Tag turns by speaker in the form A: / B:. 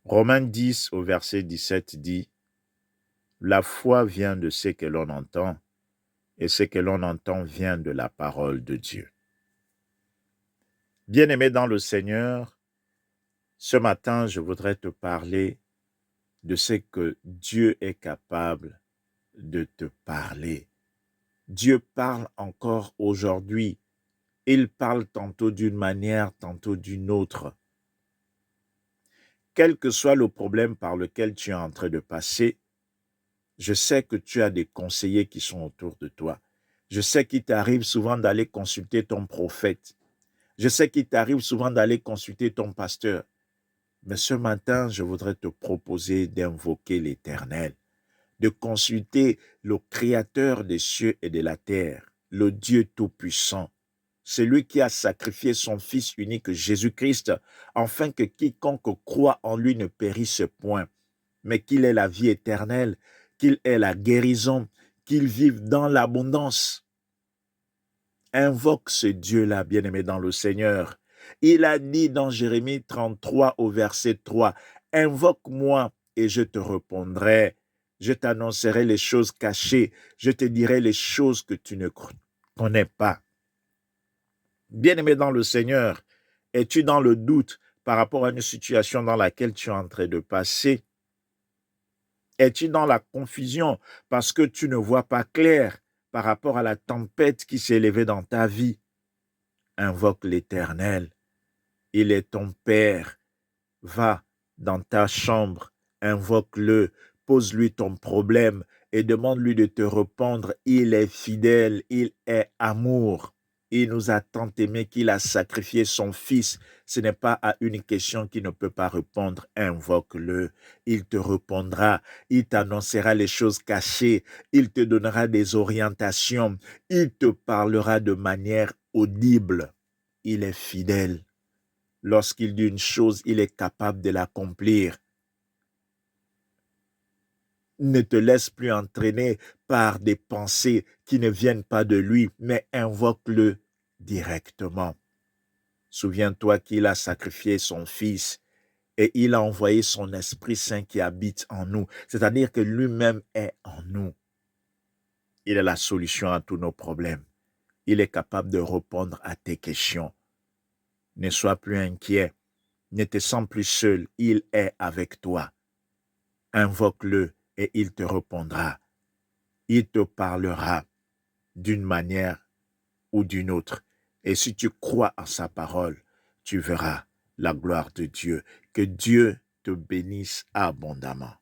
A: Romains 10 au verset 17 dit, « La foi vient de ce que l'on entend, et ce que l'on entend vient de la parole de Dieu. » Bien-aimé dans le Seigneur, ce matin, je voudrais te parler de ce que Dieu est capable de te parler. Dieu parle encore aujourd'hui. Il parle tantôt d'une manière, tantôt d'une autre. Quel que soit le problème par lequel tu es en train de passer, je sais que tu as des conseillers qui sont autour de toi. Je sais qu'il t'arrive souvent d'aller consulter ton prophète. Je sais qu'il t'arrive souvent d'aller consulter ton pasteur. Mais ce matin, je voudrais te proposer d'invoquer l'Éternel, de consulter le Créateur des cieux et de la terre, le Dieu Tout-Puissant, celui qui a sacrifié son Fils unique Jésus-Christ, afin que quiconque croit en lui ne périsse point, mais qu'il ait la vie éternelle, qu'il ait la guérison, qu'il vive dans l'abondance. Invoque ce Dieu-là, bien-aimé dans le Seigneur. Il a dit dans Jérémie 33 au verset 3, « Invoque-moi et je te répondrai. Je t'annoncerai les choses cachées. Je te dirai les choses que tu ne connais pas. » Bien-aimé dans le Seigneur, es-tu dans le doute par rapport à une situation dans laquelle tu es en train de passer? Es-tu dans la confusion parce que tu ne vois pas clair par rapport à la tempête qui s'est élevée dans ta vie? Invoque l'Éternel. Il est ton Père. Va dans ta chambre, invoque-le, pose-lui ton problème et demande-lui de te répondre. Il est fidèle, il est amour. Il nous a tant aimé qu'il a sacrifié son Fils. Ce n'est pas à une question qu'il ne peut pas répondre. Invoque-le. Il te répondra. Il t'annoncera les choses cachées. Il te donnera des orientations. Il te parlera de manière audible. Il est fidèle. Lorsqu'il dit une chose, il est capable de l'accomplir. Ne te laisse plus entraîner par des pensées qui ne viennent pas de lui, mais invoque-le directement. Souviens-toi qu'il a sacrifié son Fils et il a envoyé son Esprit Saint qui habite en nous, c'est-à-dire que lui-même est en nous. Il est la solution à tous nos problèmes. Il est capable de répondre à tes questions. Ne sois plus inquiet. Ne te sens plus seul, il est avec toi. Invoque-le et il te répondra. Il te parlera d'une manière ou d'une autre. Et si tu crois en sa parole, tu verras la gloire de Dieu. Que Dieu te bénisse abondamment.